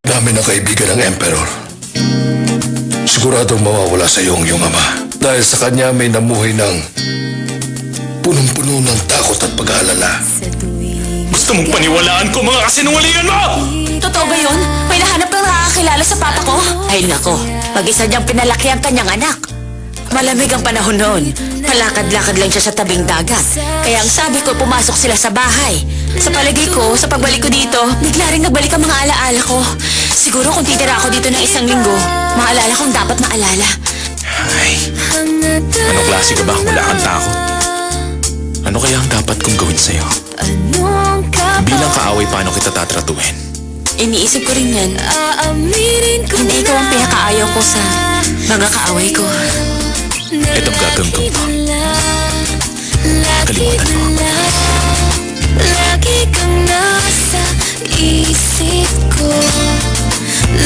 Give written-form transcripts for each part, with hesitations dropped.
Dami ng kaibigan ng Emperor. Siguradong mawawala sa iyo ang iyong ama. Dahil sa kanya may namuhay ng punong-puno ng takot at pag-aalala. Gusto mong paniwalaan ko mga kasinungalingan mo? Totoo ba yun? May nahanap ng nakakakilala sa papa ko? Ay nako, mag-isa niyang pinalaki ang kanyang anak. Malamig ang panahon noon. Malakad-lakad lang siya sa tabing dagat. Kaya ang sabi ko, pumasok sila sa bahay. Sa palagay ko, sa pagbalik ko dito, bigla rin nagbalik ang mga alaala ko. Siguro kung titira ako dito ng isang linggo, maalala kong dapat maalala. Ay, anong klase ka ba? Wala kang takot. Ano kaya ang dapat kong gawin sa'yo? Bilang kaaway, paano kita tatratuhin? Iniisip ko rin yan. Hindi ikaw ang pinakaayaw ko sa mga kaaway ko. Itong gagawin ko. Kalimutan mo. Lagi kang nasa isip ko.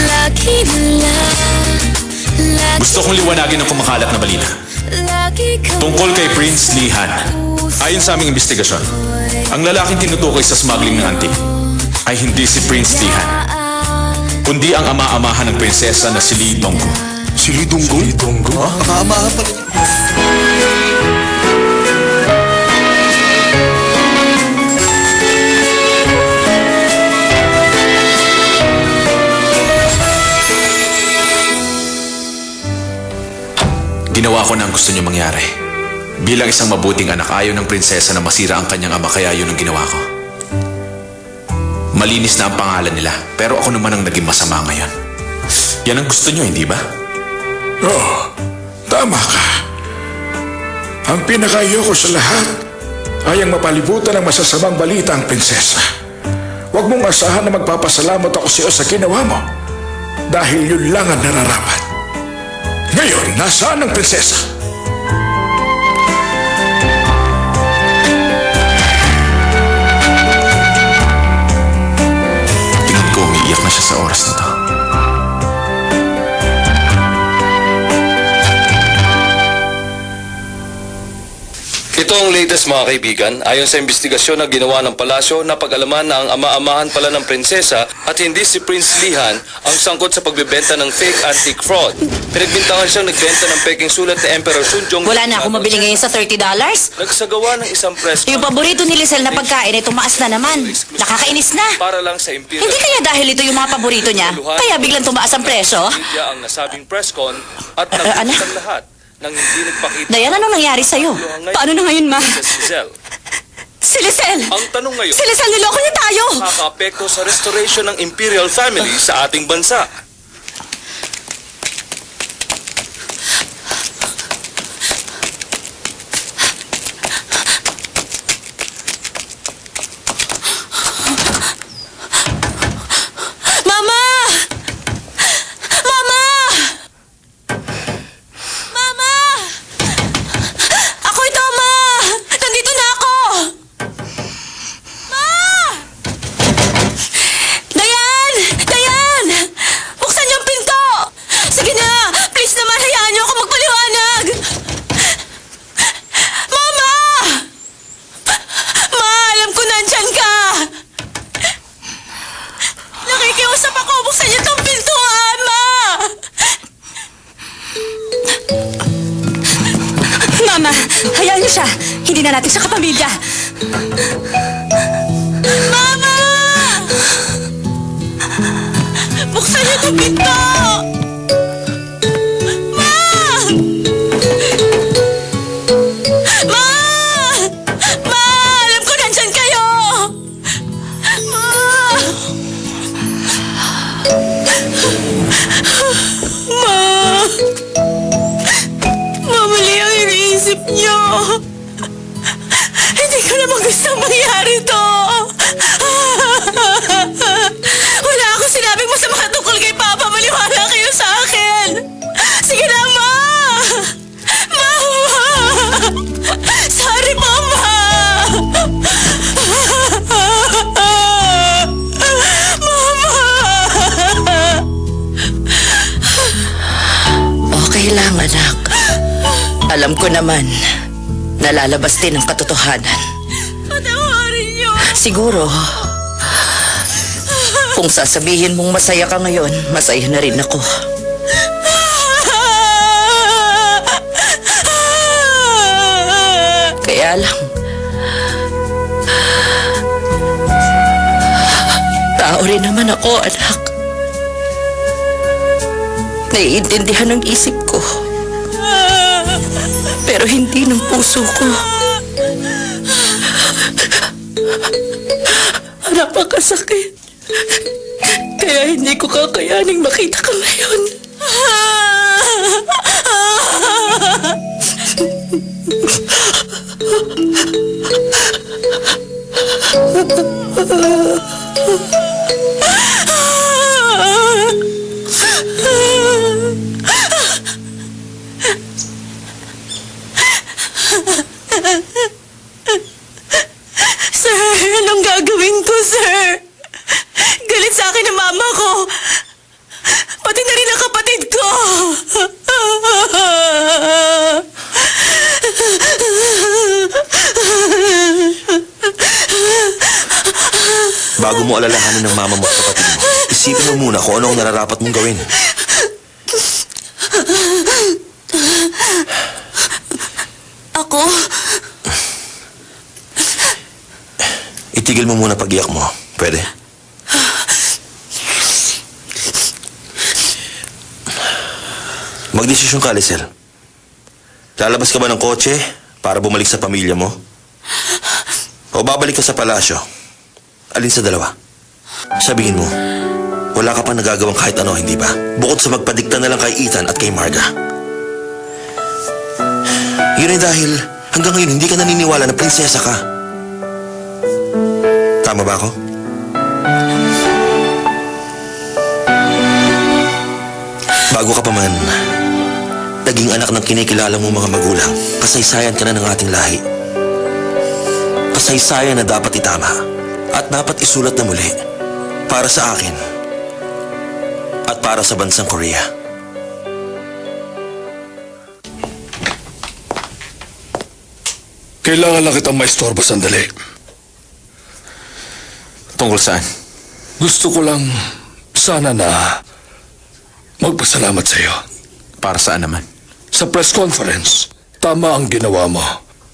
Lagi mo lang. Gusto kong liwanagin ang kumakalat na balita. Tungkol kay Prince Lihan. Ayon sa aming investigasyon, ang lalaking tinutukoy sa smuggling ng antik ay hindi si Prince Lihan, kundi ang ama-amahan ng prinsesa na si Lee Donggu. Si Lee Donggu? Si Lee Donggu? Ama-amahan pala. Ginawa ko na ang gusto niyo mangyari. Bilang isang mabuting anak, ayaw ng prinsesa na masira ang kanyang ama, kaya yun ang ginawa ko. Malinis na ang pangalan nila, pero ako naman ang naging masama ngayon. Yan ang gusto niyo, hindi ba? Oo, tama ka. Ang pinakaayoko sa lahat ay ang mapalibutan ng masasamang balita ang prinsesa. Huwag mong asahan na magpapasalamat ako sa iyo sa ginawa mo dahil yun lang ang nararapat. Ngayon, nasaan ang prinsesa? Tingin ko umiiyak na siya sa oras na to. Ito ang latest mga kaibigan. Ayon sa investigasyon na ginawa ng palasyo, napag-alaman na ang ama-amahan pala ng prinsesa at hindi si Prince Lihan ang sangkot sa pagbebenta ng fake antique fraud. Pinagbintangan siyang nagbenta ng peking sulat ni Emperor Sunjong. Wala na akong mabili ngayon sa $30. Nagsagawa ng isang press Yung paborito ni Lizelle na pagkain ay tumaas na naman. Nakakainis na. para lang sa Imperial. Hindi kaya dahil ito yung mga paborito niya, kaya biglang tumaas ang presyo? Media ang nasabing press con at ano? nagpunta lahat nang hindi nagpakita. Dayan, anong nangyari sa'yo? Paano na ngayon, Ma? Si Lizelle. Si Lizelle! Ang tanong ngayon, Si Lizelle, niloko niya tayo! nakaka-apekto sa restoration ng Imperial family sa ating bansa. Mama! Mama! Mama! Ako ito, Ma! Nandito na ako! Ma! Dayan! Dayan! Buksan niyo ang pinto! Sige na! Please naman, hayaan niyo ako magpaliwanag! Mama! Ma, alam ko nandyan ka! Nakikiusap ako! Buksan niyo itong pintuan, Ma! Mama, hayaan niyo siya. Hindi na natin siya kapamilya. Mama! Buksan niyo itong pinto! Ma! Ma! Ma! Alam ko nandyan kayo! Ma! Ma! Mamali ang iniisip niyo. Hindi ko naman gustong mangyari to. Wala akong sinabing masama tungkol kay Papa. Maliwala kayo sa akin. Sige na, Ma! Ma! Sorry, Mama! Mama! Okay lang, anak. Alam ko naman, nalalabas din ang katotohanan. Patawarin niyo. Siguro, Kung sasabihin mong masaya ka ngayon, masaya na rin ako. Kaya lang, tao rin naman ako, anak. Naiintindihan ng isip ko. Pero hindi ng puso ko. Napakasakit. Kaya hindi ko kakayaning makita ka ngayon. Sir, anong gagawin ko, sir? Galit sa akin ang mama ko. Pati na rin ang kapatid ko. Bago mo alalahanin ng mama mo at kapatid mo, isipin mo muna kung ano ang nararapat mong gawin. Ako? Itigil mo muna pag-iyak mo. Pwede? Magdesisyon ka, Lisel. Lalabas ka ba ng kotse para bumalik sa pamilya mo? O babalik ka sa palasyo? Alin sa dalawa? Sabihin mo, wala ka pang nagagawang kahit ano, hindi ba? Bukod sa magpadikta na lang kay Ethan at kay Marga. Yun ay dahil hanggang ngayon hindi ka naniniwala na prinsesa ka. Tama ba ako? Bago ka pa man, naging anak ng kinikilala mo mga magulang, kasaysayan ka na ng ating lahi. Kasaysayan na dapat itama at dapat isulat na muli para sa akin at para sa bansang Korea. Kailangan lang kitang maistorbo sandali. Tungkol saan? Gusto ko lang sana na magpasalamat sa iyo. Para saan naman? Sa press conference, tama ang ginawa mo.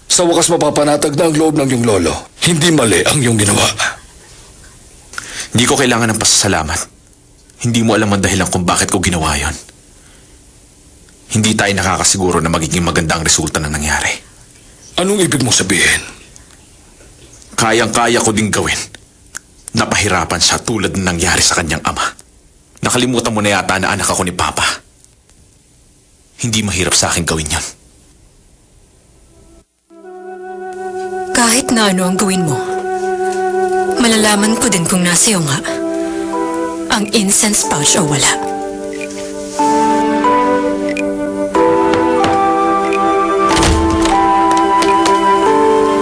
Sa wakas mapapanatag na ang loob ng iyong lolo. Hindi mali ang iyong ginawa. Hindi ko kailangan ng pasasalamat. Hindi mo alam ang dahilan kung bakit ko ginawa yon. Hindi tayo nakakasiguro na magiging maganda ang resulta na nangyari. Anong ibig mong sabihin? Kayang-kaya ko ding gawin. Napahirapan siya tulad ng nangyari sa kanyang ama. Nakalimutan mo na yata na anak ako ni Papa. Hindi mahirap sa akin gawin yon. Kahit na ano ang gawin mo, malalaman ko din kung nasa iyo nga ang incense pouch o wala.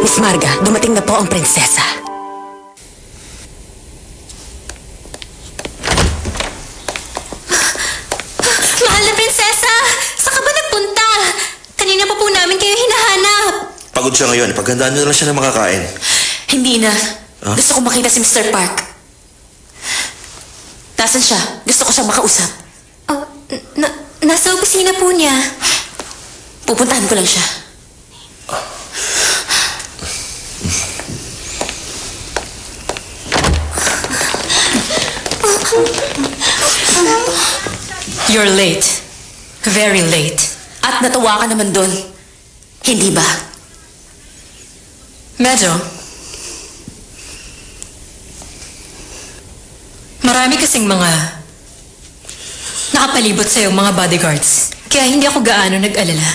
Miss Marga, dumating na po ang prinsesa. Mahal na prinsesa! Saan ka ba nagpunta? Kanina pa po namin kayo hinahanap. Pagod siya ngayon, paghandaan nyo na lang siya ng makakain. Hindi na. Huh? Gusto ko makita si Mr. Park. Nasaan siya? Gusto ko siyang makausap. Oh, nasa opisina po niya. Pupuntahan ko lang siya. You're late. Very late. At natuwa ka naman doon. Hindi ba? Medyo. Marami kasing mga nakapalibot sa'yo mga bodyguards. Kaya hindi ako gaano nag-alala.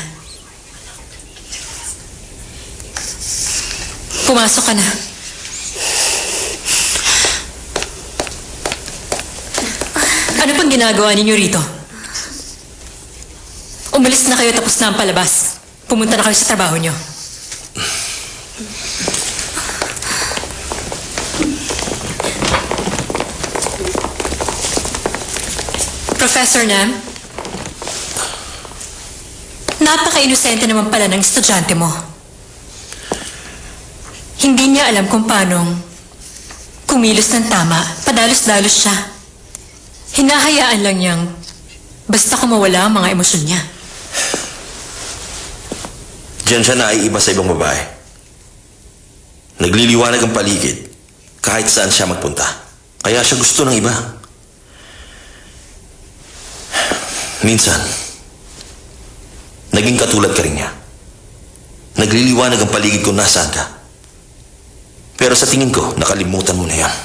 Pumasok ka na. Ano pang ginagawa ninyo rito? Umalis na kayo tapos na ang palabas. Pumunta na kayo sa trabaho nyo. Professor Nam, napaka-inosente naman pala ng estudyante mo. Hindi niya alam kung paanong kumilos ng tama, padalos-dalos siya. Hinahayaan lang niyang basta kumawala ang mga emosyon niya. Diyan siya naiiba sa ibang babae. Nagliliwanag ang paligid kahit saan siya magpunta. Kaya siya gusto ng iba. Minsan, naging katulad ka rin niya. Nagliliwanag ang paligid kung nasaan ka. Pero sa tingin ko, nakalimutan mo na yan.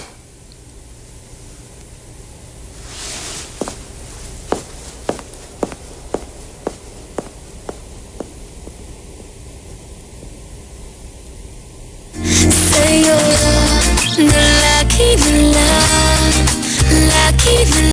Sa'yo na lagi na lang, lagi na